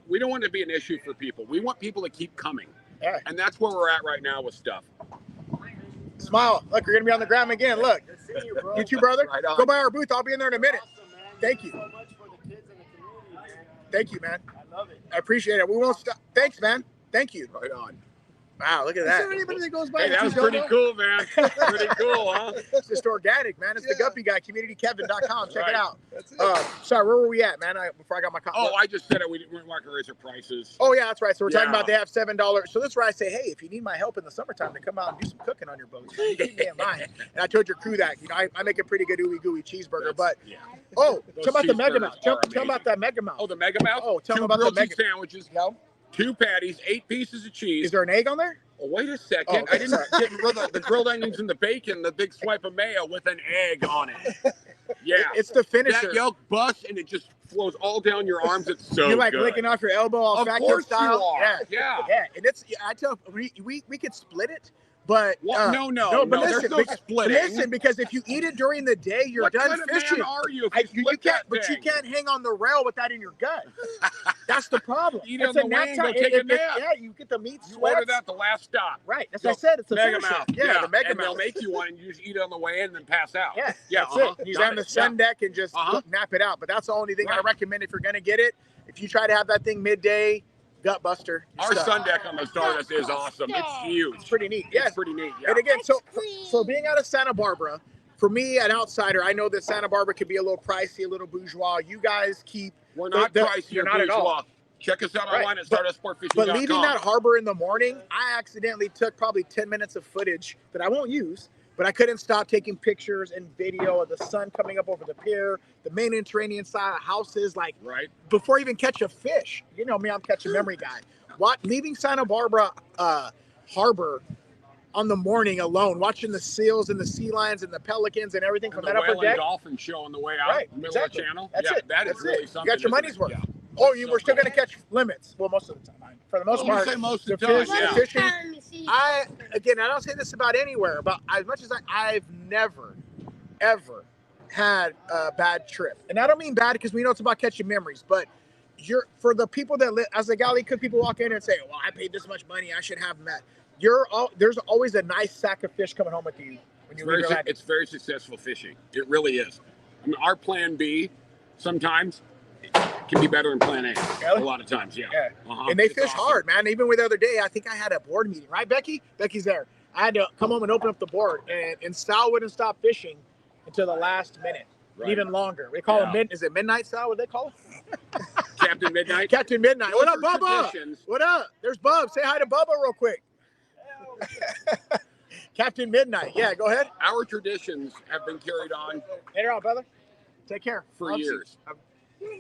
we don't want it to be an issue for people. We want people to keep coming. Yeah. And that's where we're at right now with stuff. Smile. Look, you're going to be on the ground again. Look. You too, brother. Right on. Go by our booth. I'll be in there in a minute. Awesome, Thank you. So much for the kids in the community, man. Thank you, man. I love it. I appreciate it. We won't stop. Thanks, man. Thank you. Right on. Wow, look at that. Is there anybody that goes by? Hey, that was pretty cool, man. Pretty cool, huh? It's just organic, man. It's the Guppy Guy, CommunityKevin.com. Check it out. That's it. Sorry, where were we at, man? Before I got my copy. Oh, I just said it. We didn't want to raise our prices. Oh, yeah, that's right. So we're talking about they have $7. So that's where I say, hey, if you need my help in the summertime to come out and do some cooking on your boat, you keep me in mind. And I told your crew that. You know, I make a pretty good ooey gooey cheeseburger. But tell about the Mega Mouth. Tell about that Mega Mouth. Oh, the Mega Mouth? Oh, tell them about the Mega sandwiches. Yep. 2 patties, 8 pieces of cheese. Is there an egg on there? Oh, wait a second. Oh, okay. I didn't get the grilled onions and the bacon, the big swipe of mayo with an egg on it. Yeah. It's the finisher. That yolk busts and it just flows all down your arms. It's so You're like good. licking off your elbow all Of fat kid course style. you are. Yeah. Yeah. And I tell we could split it. But no, but there's no splitting. Listen, because if you eat it during the day, you're what done kind fishing. Of man are you? If you can't, but you can't hang on the rail with that in your gut. That's the problem. Eat on the way and go take a nap. Yeah, you get the meat You sweats. order that the last stop. Right. That's what I said. It's a Mega finisher. Mouth. Yeah, the Mega and Mouth. they'll make you one and you just eat it on the way in and then pass out. Yeah, that's it. You Got on the sun deck and just nap it out. But that's the only thing I recommend if you're going to get it. If you try to have that thing midday, gut buster. Our sun deck on the Stardust is awesome. It's huge. It's pretty neat. Yeah, it's pretty neat. Yeah. And again, so being out of Santa Barbara, for me, an outsider, I know that Santa Barbara could be a little pricey, a little bourgeois. You guys keep. We're not pricey. You're or not at all. bourgeois. Check us out online at StardustSportfishing.com. But leaving that harbor in the morning, I accidentally took probably 10 minutes of footage that I won't use, but I couldn't stop taking pictures and video of the sun coming up over the pier, the Mediterranean side of houses, like before I even catch a fish. You know me, I'm catch a memory guy. Leaving Santa Barbara harbor on the morning alone, watching the seals and the sea lions and the pelicans and everything from that upper deck. Dolphin show on the way out, middle of the channel. That's it. That is really something. You got your money's worth. Yeah. Oh, you were still going to catch limits. Well, most of the time. For the most part, most of the time. The fishing. I don't say this about anywhere, but as much as I've never, ever had a bad trip. And I don't mean bad because we know it's about catching memories, but for the people that live, as a galley cook, people walk in and say, well, I paid this much money, I should have that. There's always a nice sack of fish coming home with you. When it's very successful fishing. It really is. I mean, our plan B sometimes can be better than plan A. Really? A lot of times, yeah. And they fish hard, man. Even with the other day, I think I had a board meeting, right, Becky? Becky's there. I had to come home and open up the board, and Sal wouldn't stop fishing until the last minute, even longer. We call it is it midnight, Sal? What do they call it? Captain Midnight. Captain Midnight. What up, Bubba? What up? There's Bub. Say hi to Bubba real quick. Captain Midnight. Yeah, go ahead. Our traditions have been carried on. Later on, brother. Take care. For years. You're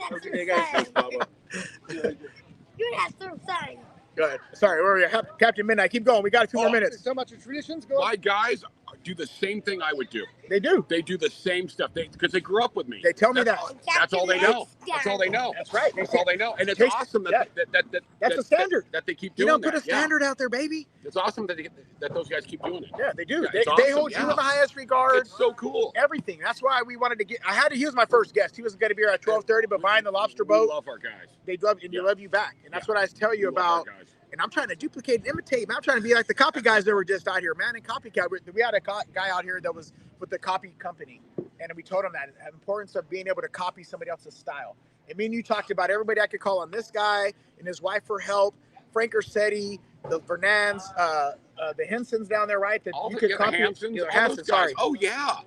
not so sign. Go ahead. Sorry, where are we at? Captain Midnight. Keep going. We got 2 more minutes. So much of traditions. Go My guys do the same thing I would do. They do. They do the same stuff because they grew up with me. They tell me that. That's all they know. That's all they know. That's right. That's all they know. And it's awesome that's a standard that they keep doing. You don't put a standard out there, baby. It's awesome that those guys keep doing it. Yeah, they do. Yeah, they hold you in the highest regard. It's so cool. Everything. That's why we wanted to get. He was my first guest. He was going to be here at 12:30, but behind the lobster boat. We love our guys. They love and they love you back, and that's what I tell you about. And I'm trying to duplicate and imitate. Man, I'm trying to be like the copy guys that were just out here, man. And copycat. We had a guy out here that was with the copy company, and we told him that the importance of being able to copy somebody else's style. And me and you talked about everybody I could call on this guy and his wife for help. Frank Ursetti, the Vernans, the Hensons down there, right? That you could copy. Hansons, sorry. Oh yeah.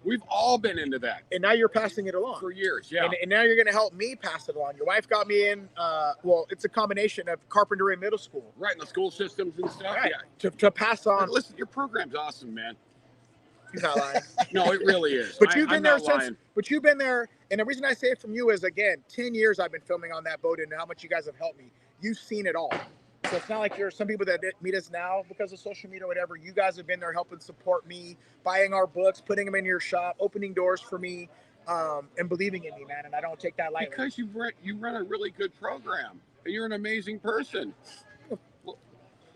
We've all been into that. And now you're passing it along. For years, yeah. And now you're going to help me pass it along. Your wife got me in, it's a combination of carpentry and middle school. Right, and the school systems and stuff. Right. Yeah. To pass on. Listen, your program's awesome, man. He's not lying. No, it really is. But you've been there since, and the reason I say it from you is, again, 10 years I've been filming on that boat and how much you guys have helped me. You've seen it all. So it's not like you're some people that meet us now because of social media or whatever. You guys have been there helping support me, buying our books, putting them in your shop, opening doors for me, and believing in me, man. And I don't take that lightly. Because you run a really good program. And you're an amazing person.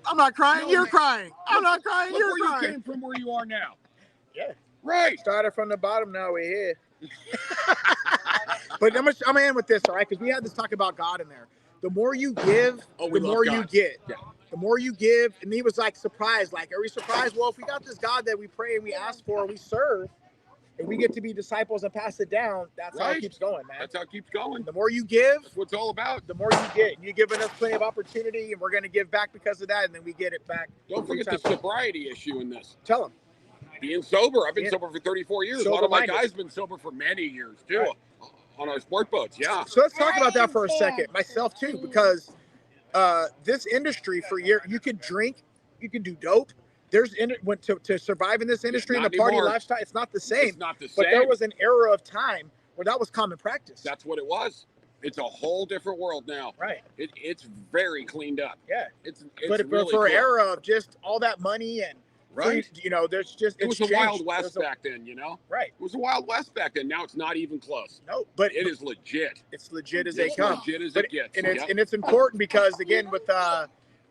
I'm not crying. You're crying. I'm not crying. You're crying. You came from where you are now. Yeah. Right. Started from the bottom. Now we're here. But I'm gonna end with this, all right? Because we had this talk about God in there. The more you give, the more you get. Yeah. The more you give, and he was like surprised. Like, are we surprised? Well, if we got this God that we pray and we ask for, we serve, and we get to be disciples and pass it down, that's how it keeps going, man. That's how it keeps going. The more you give, that's what it's all about. The more you get. And you're giving us plenty of opportunity, and we're going to give back because of that, and then we get it back. Don't forget the sobriety issue in this. Tell them. Being sober. I've been sober for 34 years. A lot of my guys have been sober for many years, too. Right. On our sport boats, yeah. So let's talk about that for a second. Myself too, because this industry for years, you can drink, you can do dope. There's to survive in this industry and the party lifestyle, it's not the same. It's not the same. But there was an era of time where that was common practice. That's what it was. It's a whole different world now. Right. It's very cleaned up. Yeah. It's but really for cool. an era of just all that money and right. There's just it was the Wild West back then, Right. It was the Wild West back then. Now it's not even close. No, but it is legit. It's legit as they come. Legit as it gets. And it's important because again, with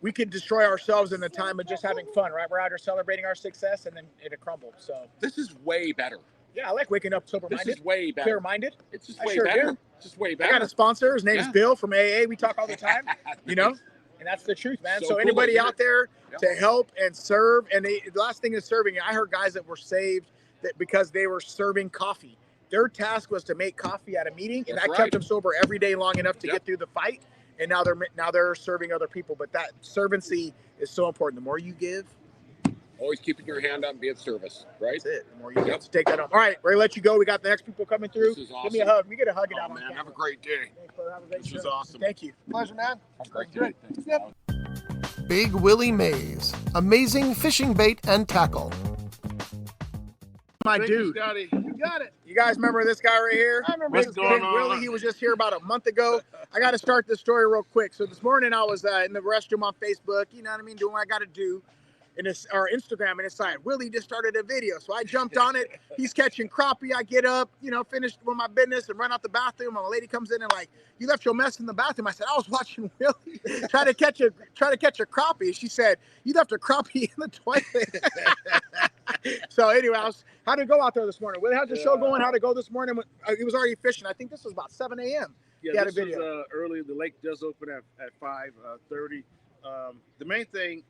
we can destroy ourselves in the time of just having fun, right? We're out here celebrating our success, and then it crumbled. So this is way better. Yeah, I like waking up sober-minded. This is way better. Clear-minded. It's just way better. Do. It's just way better. I got a sponsor. His name's Bill from AA. We talk all the time. And that's the truth, man. So anybody out there to help and serve, and the last thing is serving. I heard guys that were saved that because they were serving coffee. Their task was to make coffee at a meeting, and that kept them sober every day long enough to get through the fight. And now they're serving other people. But that servancy is so important. The more you give, Always keeping your hand up and be of service, right? That's it. The more you have to take that up. All right, we're gonna let you go. We got the next people coming through. This is Give me a awesome. hug. We get a hug it out on Man, camera. have a great day. Thanks, brother. Have a great This show. is awesome. Thank you. Pleasure, man. Have a great Good. day. Yep. Big Willie Mays, amazing fishing bait and tackle. My dude. Scotty. You got it. You guys remember this guy right here? I remember What's this going guy, on? Willie. He was just here about a month ago. I got to start this story real quick. So this morning I was in the restroom on Facebook, you know what I mean, doing what I got to do. Or Instagram, and it's like, Willie just started a video. So I jumped on it. He's catching crappie. I get up, finished with my business and run out the bathroom. And a lady comes in and like, you left your mess in the bathroom. I said, I was watching Willie try to catch a crappie. She said, you left a crappie in the toilet. So anyway, how'd it go out there this morning? Willie, how's the show going? How'd it go this morning? He was already fishing. I think this was about 7 a.m. Yeah, this was early. The lake does open at 5:30. The main thing,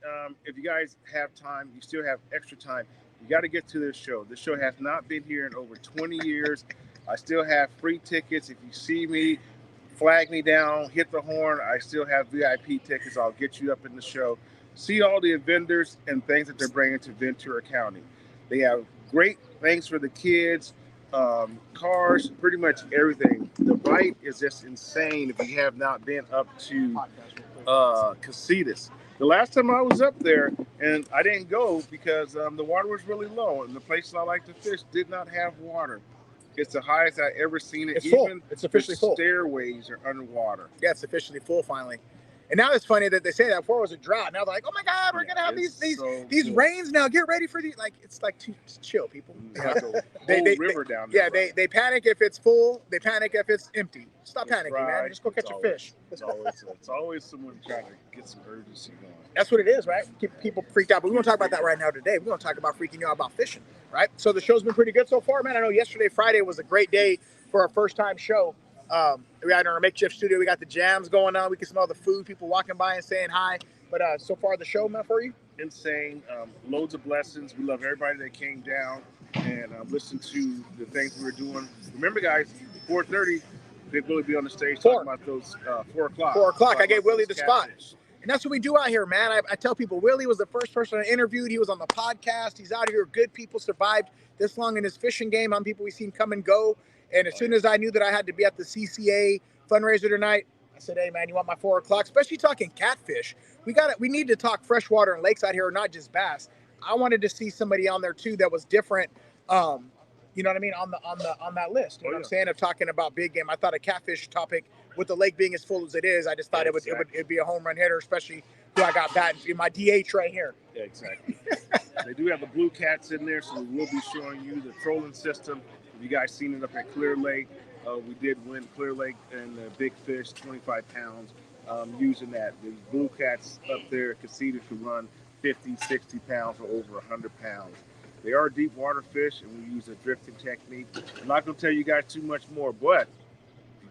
if you guys have time, you still have extra time, you got to get to this show. This show has not been here in over 20 years. I still have free tickets. If you see me, flag me down, hit the horn. I still have VIP tickets. I'll get you up in the show. See all the vendors and things that they're bringing to Ventura County. They have great things for the kids, cars, pretty much everything. The bite is just insane if you have not been up to Casitas. The last time I was up there, and I didn't go because the water was really low, and the places I like to fish did not have water. It's the highest I've ever seen it. It's full. It's officially the full. Stairways are underwater. Yeah, it's officially full finally. And now it's funny that they say that before it was a drought. Now they're like, oh my God, we're gonna have these so rains now. Get ready for these. Like it's like too chill, people. It's like a whole river down there. Yeah, they panic if it's full. They panic if it's empty. Stop That's panicking, right. man. Just go catch a fish. It's always someone trying to get some urgency going. That's what it is, right? Keep people freaked out. But we won't talk about that right now today. We're going to talk about freaking you out about fishing, right? So the show's been pretty good so far, man. I know yesterday, Friday, was a great day for our first time show. We got in our makeshift studio. We got the jams going on. We can smell the food, people walking by and saying hi. But so far, the show, man, for you? Insane. Loads of blessings. We love everybody that came down and listened to the things we were doing. Remember, guys, 4:30, Big Willie be on the stage talking about those 4 o'clock. 4 o'clock. I gave Willie the spot. And that's what we do out here, man. I tell people, Willie was the first person I interviewed. He was on the podcast. He's out here. Good people survived this long in his fishing game. On people we've seen come and go. And as soon as I knew that I had to be at the CCA fundraiser tonight, I said, hey, man, you want my 4 o'clock? Especially talking catfish. We need to talk freshwater and lakes out here, not just bass. I wanted to see somebody on there, too, that was different, you know what I mean, on that list. You know what I'm saying, of talking about big game. I thought a catfish topic, with the lake being as full as it is, I just thought it'd be a home run hitter, especially who I got batting in my DH right here. Yeah, exactly. They do have the blue cats in there, so we will be showing you the trolling system. If you guys seen it up at Clear Lake, we did win Clear Lake and the big fish, 25 pounds, using that. The blue cats up there conceded to run 50, 60 pounds or over 100 pounds. They are deep water fish, and we use a drifting technique. I'm not going to tell you guys too much more, but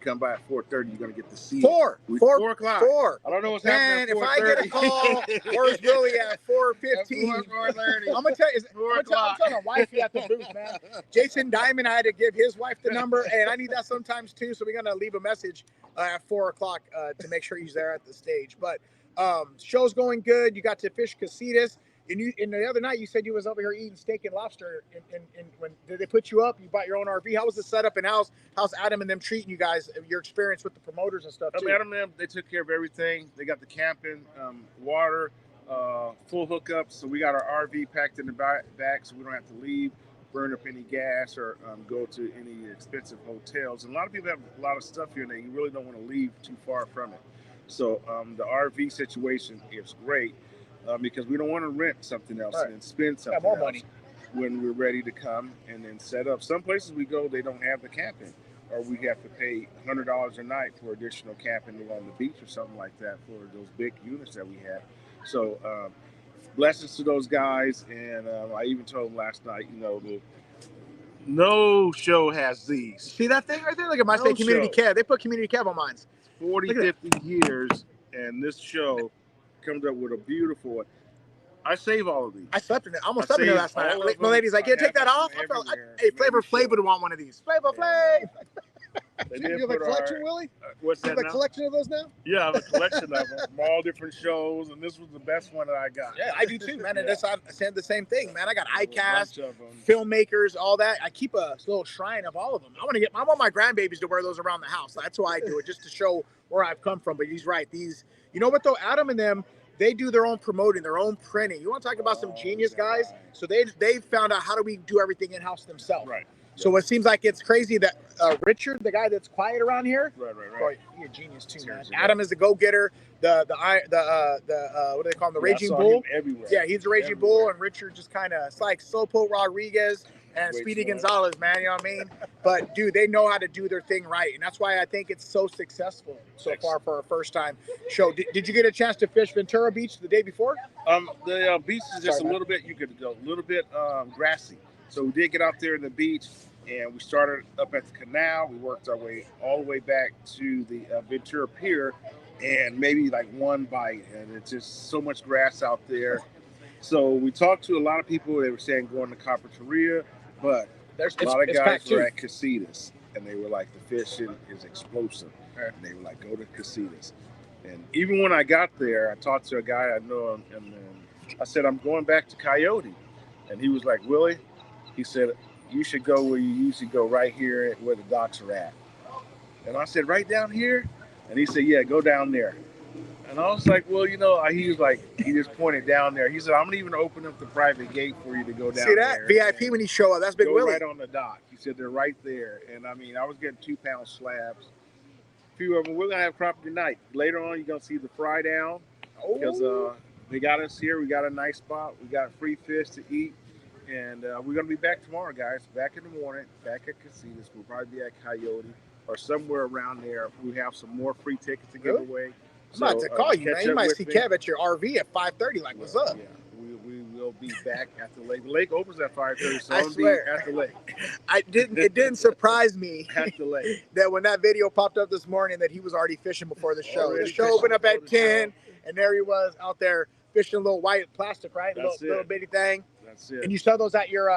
come by at 4:30, you're gonna get to see 4 o'clock. 4. I don't know what's happening. If I get a call, where's Willie at 4:15? I'm gonna tell you. I'm telling my wife at the booth, man. Jason Diamond, I had to give his wife the number, and I need that sometimes too. So we're gonna leave a message at 4 o'clock to make sure he's there at the stage. But show's going good. You got to fish Casitas. And the other night, you said you was over here eating steak and lobster. And when did they put you up? You bought your own RV. How was the setup? And how's Adam and them treating you guys? Your experience with the promoters and stuff too. Adam and them, they took care of everything. They got the camping, water, full hookups. So we got our RV packed in the back, so we don't have to leave, burn up any gas, or go to any expensive hotels. And a lot of people have a lot of stuff here, and they really don't want to leave too far from it. So the RV situation is great. Because we don't want to rent something else and spend something else money when we're ready to come and then set up. Some places we go, they don't have the camping, or we have to pay $100 a night for additional camping along the beach or something like that for those big units that we have. So blessings to those guys. And I even told them last night, no show has these. See that thing right there? Look at my state Community Kev. They put Community Kev on mine. 40, 50 years, and this show comes up with a beautiful one. I save all of these. I slept in it. I almost slept in it last night. My lady's like, yeah, take that off. Hey, Flavor Flav would want one of these. Flavor Flav. They You did have a put collection, Willie? what's You that have a now? collection of those now? Yeah, I have a collection of them from all different shows, and this was the best one that I got. Yeah, I do too, man. And Yeah. I said the same thing, man. I got There were a ICAST, bunch of 'em. filmmakers, all that. I keep a little shrine of all of them. I want my grandbabies to wear those around the house. That's why I do it, just to show where I've come from. But he's right. You know what though? Adam and them, they do their own promoting, their own printing. You want to talk about some genius guys? So they found out how do we do everything in house themselves. Right. So it seems like it's crazy that Richard, the guy that's quiet around here, Right. boy, he's a genius too, man. Seriously, Adam is the go-getter. The what do they call him? The Raging I saw Bull. him everywhere. Yeah, he's a Raging Everywhere. Bull, and Richard just kind of, it's like Slowpoke Rodriguez and Wait, Speedy so- Gonzalez, man. You know what I mean? But dude, they know how to do their thing right, and that's why I think it's so successful so far for our first time show. Did you get a chance to fish Ventura Beach the day before? The beach is just Sorry, a little bit. You could go a little bit grassy. So we did get out there in the beach, and we started up at the canal. We worked our way all the way back to the Ventura Pier, and maybe like one bite, and it's just so much grass out there. So we talked to a lot of people. They were saying going to Carpinteria, but a lot of guys were at Casitas, and they were like, the fishing is explosive. And they were like, go to Casitas. And even when I got there, I talked to a guy I know, and I said, I'm going back to Coyote. And he was like, Willie, he said, you should go where you usually go, right here where the docks are at. And I said, right down here? And he said, yeah, go down there. And I was like, well, you know, he was like, he just pointed down there. He said, I'm going to even open up the private gate for you to go down See that? there. VIP when you show up. That's Big Go Willie. right on the dock. He said, they're right there. And I mean, I was getting 2-pound slabs. A few of them, we're going to have crappie tonight. Later on, you're going to see the fry down. Because they got us here. We got a nice spot. We got free fish to eat. And we're going to be back tomorrow, guys. Back in the morning, back at Casitas. We'll probably be at Coyote or somewhere around there. We have some more free tickets to give away. I'm about to call you, man. You might see Kev at your RV at 5:30. Like, what's up? Yeah, we will be back at the lake. The lake opens at 5:30, so I I'll be swear. at the lake. It didn't surprise me At the lake. that when that video popped up this morning that he was already fishing before the show. Already The show fishing opened up before at the 10, show. and there he was out there fishing a little white plastic, right? That's Little it. bitty thing. That's it. And you sell those at your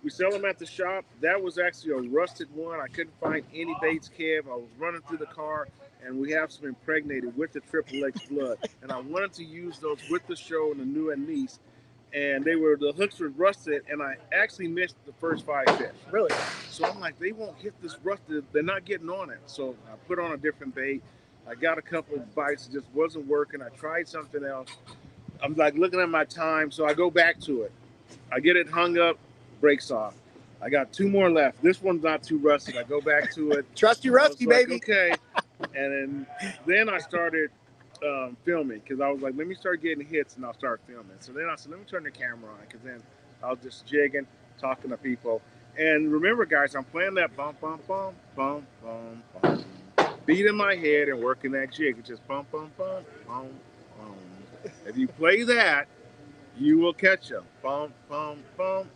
We sell them at the shop. That was actually a rusted one. I couldn't find any baits, Kev. I was running through the car, and we have some impregnated with the Triple X blood. And I wanted to use those with the show and the new and niece. And the hooks were rusted, and I actually missed the first 5 fish. really. So I'm like, they won't hit this rusted. They're not getting on it. So I put on a different bait. I got a couple of bites. It just wasn't working. I tried something else. I'm like looking at my time, so I go back to it. I get it hung up, breaks off. I got 2 more left. This one's not too rusted. I go back to it. Trusty I was Rusty, like, baby. okay. And then I started filming because I was like, let me start getting hits and I'll start filming. So then I said, let me turn the camera on because then I was just jigging, talking to people. And remember, guys, I'm playing that bum, bum, bum, bum, bum, bum. Beat in my head and working that jig. It's just bum, bum, bum, bum, bum. If you play that, you will catch them. Bum, bum, bum.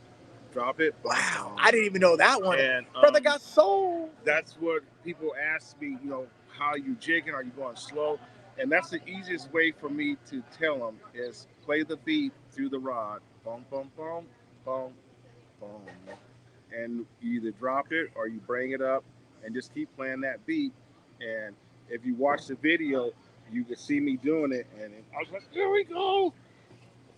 Drop it. Bum, Wow. bum. I didn't even know that one. And, Brother got sold. that's what people ask me, you know, how you jigging? Are you going slow? And that's the easiest way for me to tell them is play the beat through the rod. Boom, boom, boom, boom, boom. And you either drop it or you bring it up and just keep playing that beat. And if you watch the video, you can see me doing it. And I was like, here we go.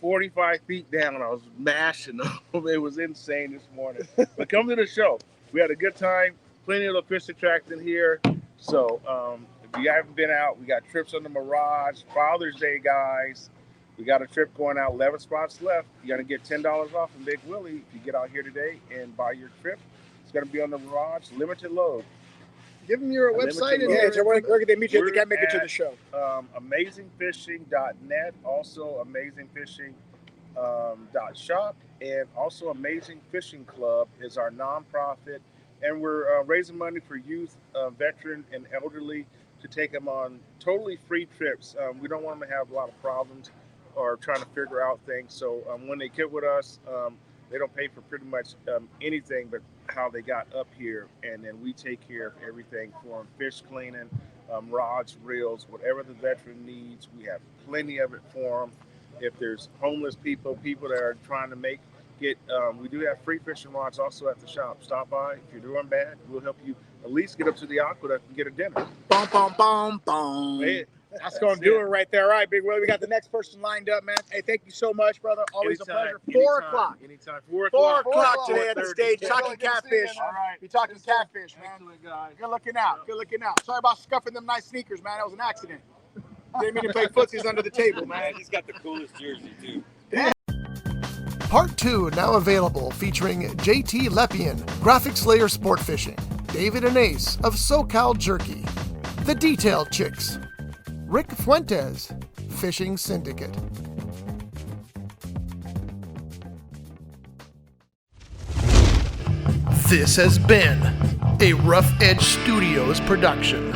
45 feet down, I was mashing them. It was insane this morning. But come to the show. We had a good time. Plenty of the fish attracting here. So if you haven't been out, we got trips on the Mirage. Father's Day, guys. We got a trip going out, 11 spots left. You're going to get $10 off from Big Willie if you get out here today and buy your trip. It's going to be on the Mirage, limited load. Give them your Unlimited website. And load. yeah, where can they meet you if they We're can't make it to at, the show? Amazingfishing.net, also amazingfishing.shop, and also Amazing Fishing Club is our nonprofit. And we're raising money for youth, veteran, and elderly to take them on totally free trips. We don't want them to have a lot of problems or trying to figure out things. So when they get with us, they don't pay for pretty much anything but how they got up here. And then we take care of everything for them, fish cleaning, rods, reels, whatever the veteran needs. We have plenty of it for them. If there's homeless people that are trying to we do have free fishing rods also at the shop. Stop by. If you're doing bad, we'll help you at least get up to the Aqueduct and get a dinner. Boom, boom, boom, boom. Hey, That's going to do it right there. All right, Big Willie, we got the next person lined up, man. Hey, thank you so much, brother. Always anytime, a pleasure. anytime, 4 o'clock. Anytime. 4 o'clock today at the 4:30. stage, talking catfish. All right. You're talking catfish, man. Excellent, guys. Good looking out. Good looking out. Sorry about scuffing them nice sneakers, man. That was an accident. Didn't mean to play footsies under the table, man. He's got the coolest jersey too. Part 2 now available, featuring JT Lepian, Graphic Slayer Sportfishing, David and Ace of SoCal Jerky, The Detail Chicks, Rick Fuentes, Fishing Syndicate. This has been a Rough Edge Studios production.